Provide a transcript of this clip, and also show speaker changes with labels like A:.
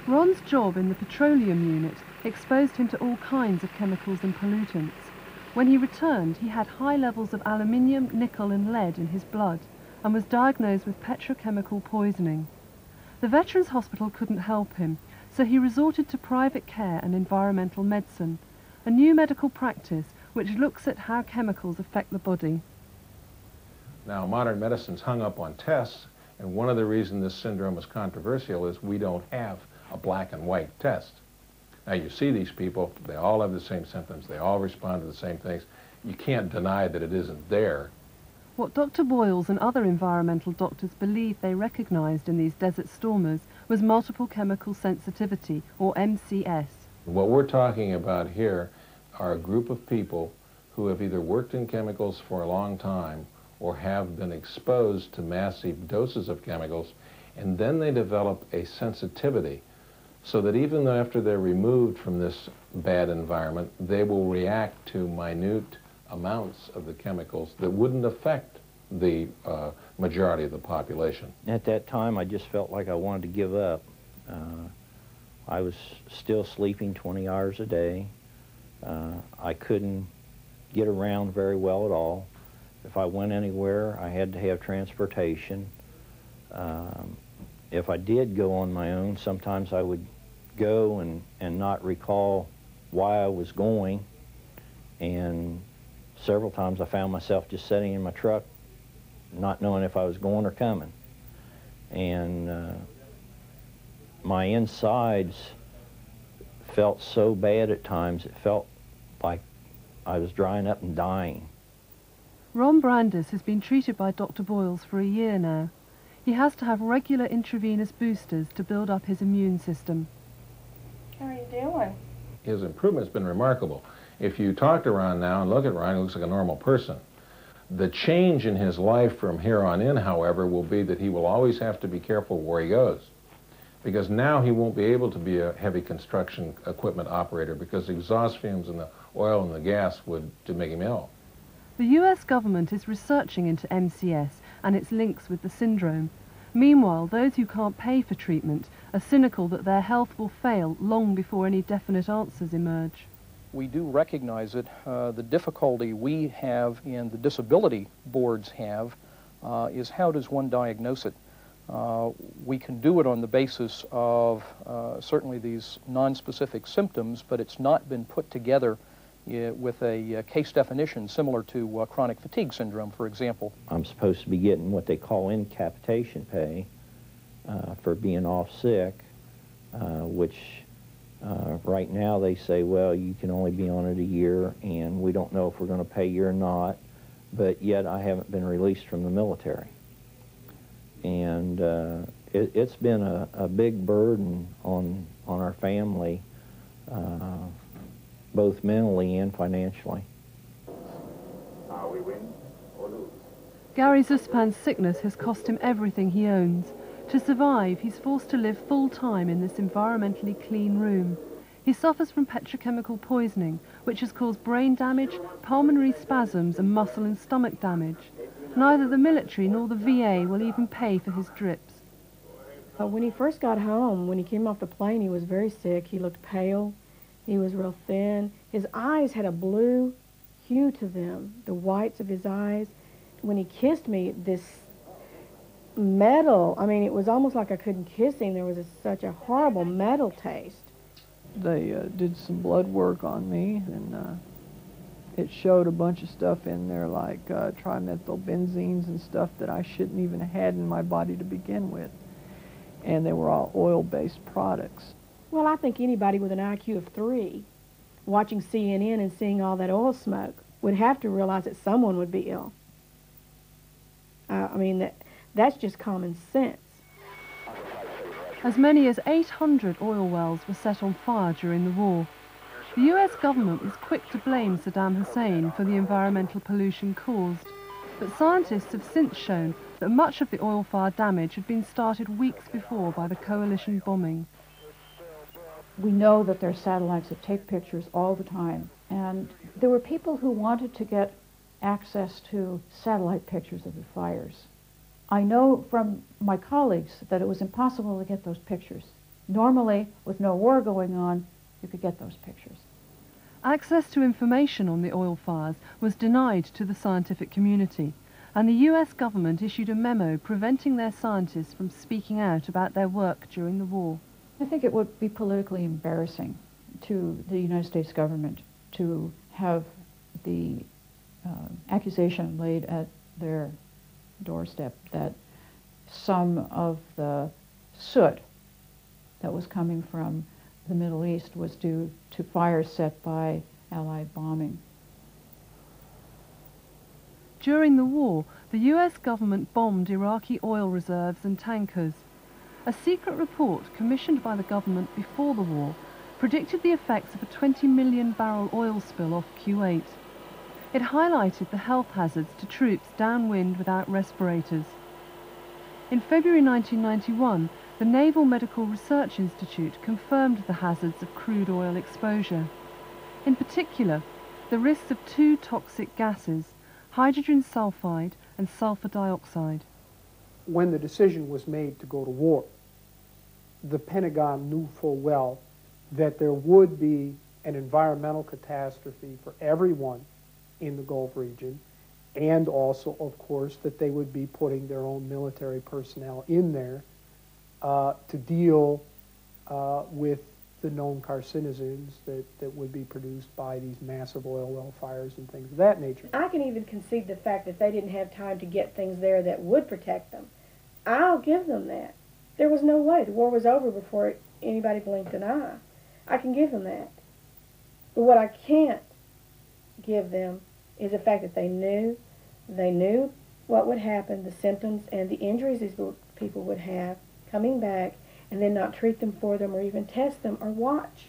A: Ron's job in the petroleum unit exposed him to all kinds of chemicals and pollutants. When he returned, he had high levels of aluminium, nickel and lead in his blood and was diagnosed with petrochemical poisoning. The Veterans Hospital couldn't help him, so he resorted to private care and environmental medicine, a new medical practice which looks at how chemicals affect the body.
B: Now, modern medicine's hung up on tests, and one of the reasons this syndrome is controversial is we don't have a black and white test. Now, you see these people, they all have the same symptoms, they all respond to the same things. You can't deny that it isn't there.
A: What Dr. Boyles and other environmental doctors believed they recognized in these desert stormers was multiple chemical sensitivity, or MCS.
B: What we're talking about here are a group of people who have either worked in chemicals for a long time or have been exposed to massive doses of chemicals, and then they develop a sensitivity so that even though after they're removed from this bad environment, they will react to minute amounts of the chemicals that wouldn't affect the majority of the population.
C: At that time, I just felt like I wanted to give up. I was still sleeping 20 hours a day. I couldn't get around very well at all. If I went anywhere, I had to have transportation. If I did go on my own, sometimes I would go and not recall why I was going. And several times I found myself just sitting in my truck, not knowing if I was going or coming. And my insides felt so bad at times, it felt like I was drying up and dying.
A: Ron Brandis has been treated by Dr. Boyles for a year now. He has to have regular intravenous boosters to build up his immune system.
D: How are you doing?
B: His improvement's been remarkable. If you talk to Ron now and look at Ron, he looks like a normal person. The change in his life from here on in, however, will be that he will always have to be careful where he goes. Because now he won't be able to be a heavy construction equipment operator because the exhaust fumes and the oil and the gas would make him ill.
A: The US government is researching into MCS and its links with the syndrome. Meanwhile, those who can't pay for treatment are cynical that their health will fail long before any definite answers emerge.
E: We do recognize it. The difficulty we have and the disability boards have is how does one diagnose it? We can do it on the basis of certainly these non-specific symptoms, but it's not been put together with a case definition similar to chronic fatigue syndrome, for example.
C: I'm supposed to be getting what they call incapitation pay for being off sick, which right now they say, well, you can only be on it a year, and we don't know if we're going to pay you or not, but yet I haven't been released from the military. And it's been a big burden on our family, both mentally and financially.
F: We win or lose.
A: Gary Zuspan's sickness has cost him everything he owns. To survive, he's forced to live full-time in this environmentally clean room. He suffers from petrochemical poisoning, which has caused brain damage, pulmonary spasms and muscle and stomach damage. Neither the military nor the VA will even pay for his drips.
D: When he first got home, when he came off the plane, he was very sick. He looked pale. He was real thin. His eyes had a blue hue to them, the whites of his eyes. When he kissed me, this metal, I mean, it was almost like I couldn't kiss him. There was such a horrible metal taste.
G: They did some blood work on me, and it showed a bunch of stuff in there like trimethylbenzenes and stuff that I shouldn't even have had in my body to begin with. And they were all oil-based products.
D: Well, I think anybody with an IQ of 3 watching CNN and seeing all that oil smoke would have to realize that someone would be ill. I mean, that's just common sense.
A: As many as 800 oil wells were set on fire during the war. The US government was quick to blame Saddam Hussein for the environmental pollution caused, but scientists have since shown that much of the oil fire damage had been started weeks before by the coalition bombing.
H: We know that there are satellites that take pictures all the time, and there were people who wanted to get access to satellite pictures of the fires. I know from my colleagues that it was impossible to get those pictures. Normally, with no war going on, you could get those pictures.
A: Access to information on the oil fires was denied to the scientific community, and the US government issued a memo preventing their scientists from speaking out about their work during the war.
H: I think it would be politically embarrassing to the United States government to have the accusation laid at their doorstep that some of the soot that was coming from the Middle East was due to fires set by Allied bombing.
A: During the war, the US government bombed Iraqi oil reserves and tankers. A secret report commissioned by the government before the war predicted the effects of a 20 million barrel oil spill off Kuwait. It highlighted the health hazards to troops downwind without respirators. In February 1991, the Naval Medical Research Institute confirmed the hazards of crude oil exposure. In particular, the risks of two toxic gases, hydrogen sulfide and sulfur dioxide.
I: When the decision was made to go to war, the Pentagon knew full well that there would be an environmental catastrophe for everyone in the Gulf region, and also, of course, that they would be putting their own military personnel in there to deal with the known carcinogens that would be produced by these massive oil well fires and things of that nature.
D: I can even concede the fact that they didn't have time to get things there that would protect them. I'll give them that. There was no way. The war was over before anybody blinked an eye. I can give them that. But what I can't give them is the fact that they knew what would happen, the symptoms and the injuries these people would have coming back, and then not treat them for them or even test them or watch